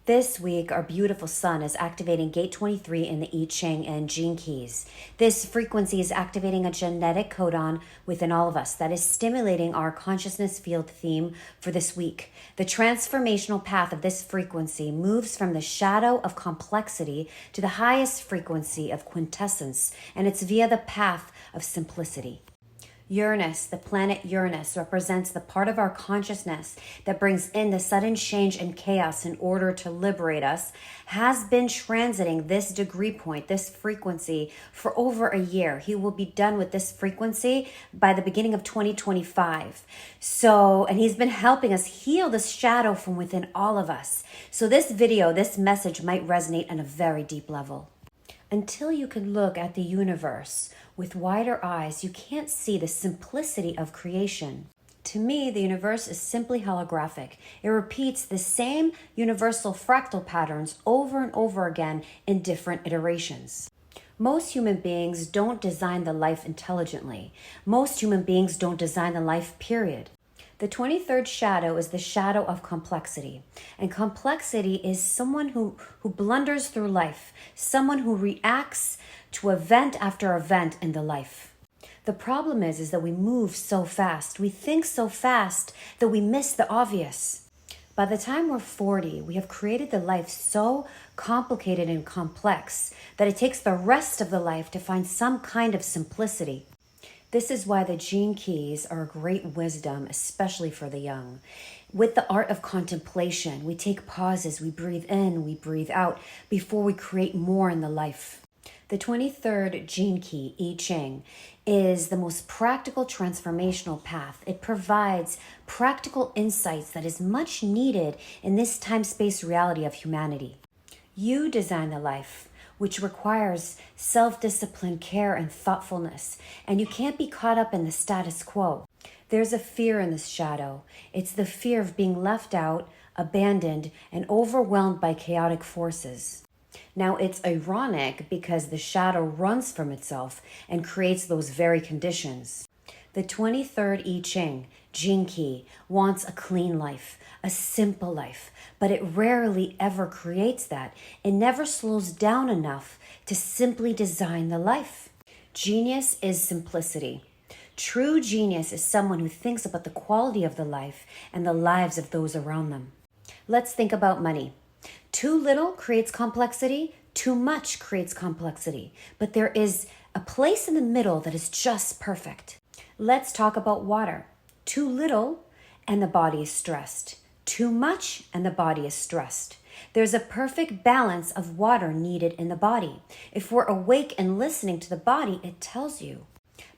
This week, our beautiful sun is activating gate 23 in the I Ching and gene keys. This frequency is activating a genetic codon within all of us that is stimulating our consciousness field theme for this week. The transformational path of this frequency moves from the shadow of complexity to the highest frequency of quintessence, and it's via the path of simplicity. Uranus, the planet Uranus, represents the part of our consciousness that brings in the sudden change and chaos in order to liberate us, has been transiting this degree point, this frequency, for over a year. He will be done with this frequency by the beginning of 2025. And he's been helping us heal the shadow from within all of us. So this video, this message might resonate on a very deep level. Until you can look at the universe with wider eyes, you can't see the simplicity of creation. To me, the universe is simply holographic. It repeats the same universal fractal patterns over and over again in different iterations. Most human beings don't design the life intelligently. Most human beings don't design the life, period. The 23rd shadow is the shadow of complexity. And complexity is someone who blunders through life, someone who reacts to event after event in the life. The problem is that we move so fast, we think so fast that we miss the obvious. By the time we're 40, we have created the life so complicated and complex that it takes the rest of the life to find some kind of simplicity. This is why the gene keys are a great wisdom, especially for the young. With the art of contemplation, we take pauses, we breathe in, we breathe out before we create more in the life. The 23rd gene key, I Ching, is the most practical transformational path. It provides practical insights that is much needed in this time-space reality of humanity. You design the life, which requires self-discipline, care, and thoughtfulness. And you can't be caught up in the status quo. There's a fear in this shadow. It's the fear of being left out, abandoned, and overwhelmed by chaotic forces. Now, it's ironic because the shadow runs from itself and creates those very conditions. The 23rd I Ching, gene key, wants a clean life, a simple life, but it rarely ever creates that. It never slows down enough to simply design the life. Genius is simplicity. True genius is someone who thinks about the quality of the life and the lives of those around them. Let's think about money. Too little creates complexity, too much creates complexity, but there is a place in the middle that is just perfect. Let's talk about water. Too little and the body is stressed. Too much and the body is stressed. There's a perfect balance of water needed in the body. If we're awake and listening to the body, it tells you.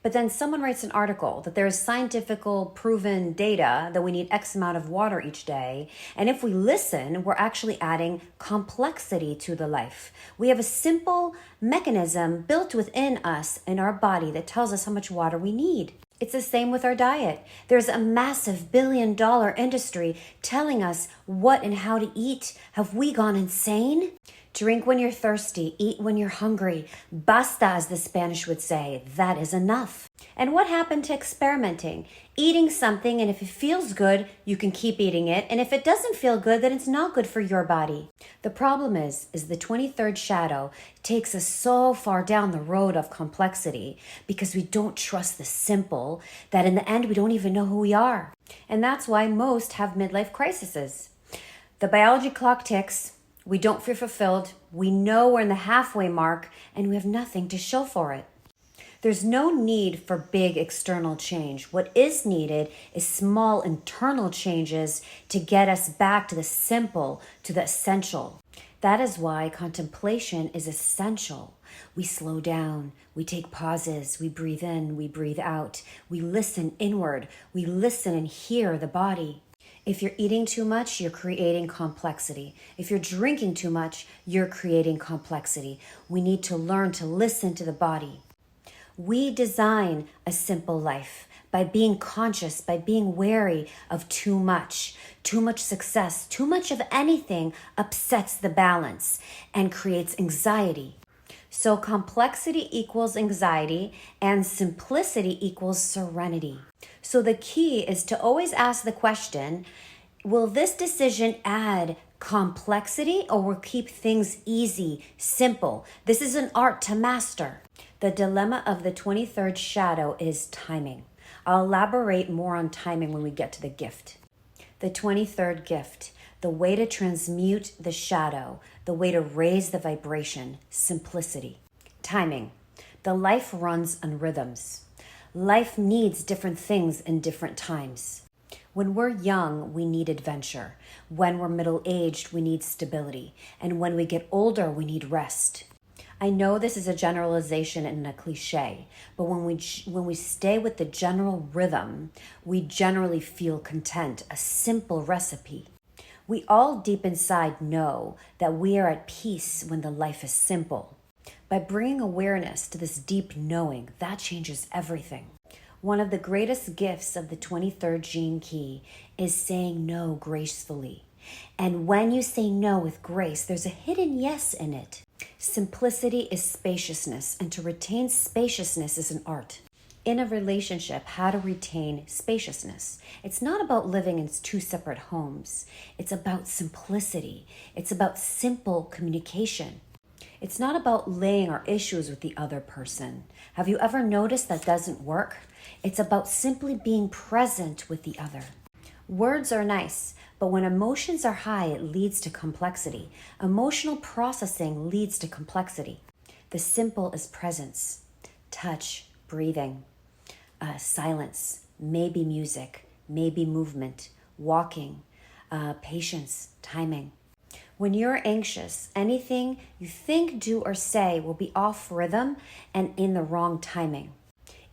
But then someone writes an article that there is scientifical proven data that we need X amount of water each day. And if we listen, we're actually adding complexity to the life. We have a simple mechanism built within us in our body that tells us how much water we need. It's the same with our diet. There's a massive billion-dollar industry telling us what and how to eat. Have we gone insane? Drink when you're thirsty, eat when you're hungry. Basta, as the Spanish would say. That is enough. And what happened to experimenting? Eating something, and if it feels good, you can keep eating it. And if it doesn't feel good, then it's not good for your body. The problem is the 23rd shadow takes us so far down the road of complexity because we don't trust the simple that in the end, we don't even know who we are. And that's why most have midlife crises. The biology clock ticks. We don't feel fulfilled. We know we're in the halfway mark and we have nothing to show for it. There's no need for big external change. What is needed is small internal changes to get us back to the simple, to the essential. That is why contemplation is essential. We slow down, we take pauses, we breathe in, we breathe out, we listen inward, we listen and hear the body. If you're eating too much, you're creating complexity. If you're drinking too much, you're creating complexity. We need to learn to listen to the body. We design a simple life by being conscious, by being wary of too much. Too much success, too much of anything upsets the balance and creates anxiety. So complexity equals anxiety and simplicity equals serenity. So the key is to always ask the question, will this decision add Complexity, or we'll keep things easy, simple. This is an art to master. The dilemma of the 23rd shadow is timing. I'll elaborate more on timing when we get to the gift. The 23rd gift, the way to transmute the shadow, the way to raise the vibration, simplicity. Timing. The life runs on rhythms. Life needs different things in different times. When we're young, we need adventure. When we're middle-aged, we need stability. And when we get older, we need rest. I know this is a generalization and a cliche, but when we stay with the general rhythm, we generally feel content, a simple recipe. We all deep inside know that we are at peace when the life is simple. By bringing awareness to this deep knowing, that changes everything. One of the greatest gifts of the 23rd gene key is saying no gracefully. And when you say no with grace, there's a hidden yes in it. Simplicity is spaciousness, and to retain spaciousness is an art. In a relationship, how to retain spaciousness. It's not about living in two separate homes. It's about simplicity. It's about simple communication. It's not about laying our issues with the other person. Have you ever noticed that doesn't work? It's about simply being present with the other. Words are nice, but when emotions are high, it leads to complexity. Emotional processing leads to complexity. The simple is presence, touch, breathing, silence, maybe music, maybe movement, walking, patience, timing. When you're anxious, anything you think, do, or say will be off rhythm and in the wrong timing.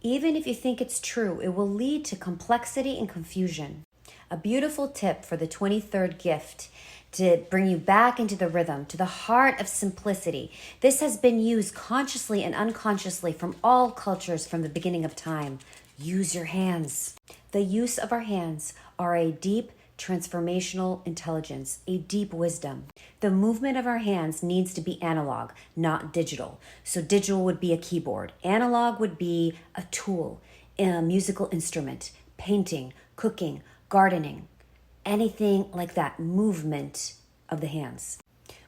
Even if you think it's true, it will lead to complexity and confusion. A beautiful tip for the 23rd gift to bring you back into the rhythm, to the heart of simplicity. This has been used consciously and unconsciously from all cultures from the beginning of time. Use your hands. The use of our hands are a deep transformational intelligence, a deep wisdom. The movement of our hands needs to be analog, not digital. So digital would be a keyboard. Analog would be a tool, a musical instrument, painting, cooking, gardening, anything like that, movement of the hands.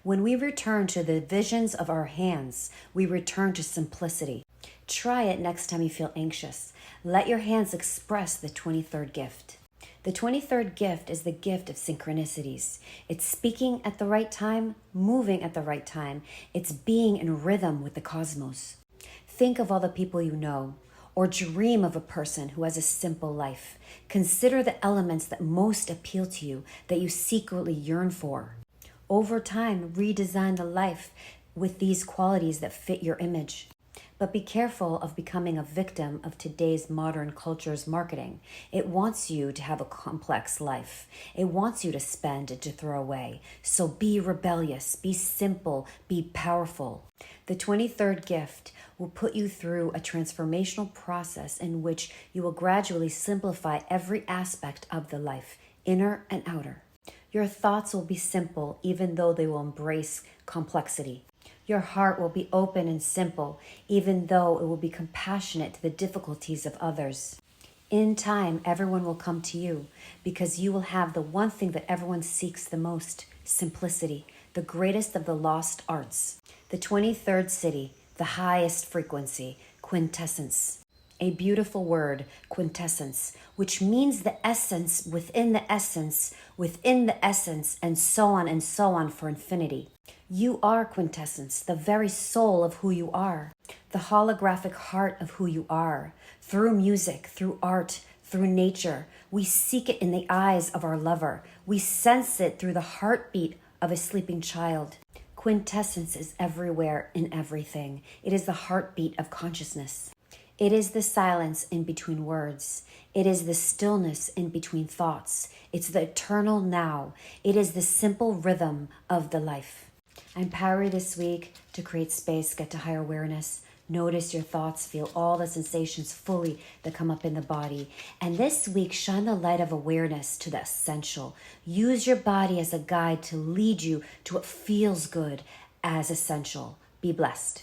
When we return to the visions of our hands, we return to simplicity. Try it next time you feel anxious. Let your hands express the 23rd gift. The 23rd gift is the gift of synchronicities. It's speaking at the right time, moving at the right time. It's being in rhythm with the cosmos. Think of all the people you know, or dream of a person who has a simple life. Consider the elements that most appeal to you, that you secretly yearn for. Over time, redesign the life with these qualities that fit your image. But be careful of becoming a victim of today's modern culture's marketing. It wants you to have a complex life. It wants you to spend and to throw away. So be rebellious, be simple, be powerful. The 23rd gift will put you through a transformational process in which you will gradually simplify every aspect of the life, inner and outer. Your thoughts will be simple, even though they will embrace complexity. Your heart will be open and simple, even though it will be compassionate to the difficulties of others. In time, everyone will come to you because you will have the one thing that everyone seeks the most, simplicity, the greatest of the lost arts. The 23rd city, the highest frequency, quintessence. A beautiful word, quintessence, which means the essence within the essence, within the essence, and so on for infinity. You are quintessence, the very soul of who you are, the holographic heart of who you are. Through music, through art, through nature, we seek it in the eyes of our lover. We sense it through the heartbeat of a sleeping child. Quintessence is everywhere in everything. It is the heartbeat of consciousness. It is the silence in between words. It is the stillness in between thoughts. It's the eternal now. It is the simple rhythm of the life. I empower you this week to create space, get to higher awareness. Notice your thoughts, feel all the sensations fully that come up in the body. And this week, shine the light of awareness to the essential. Use your body as a guide to lead you to what feels good as essential. Be blessed.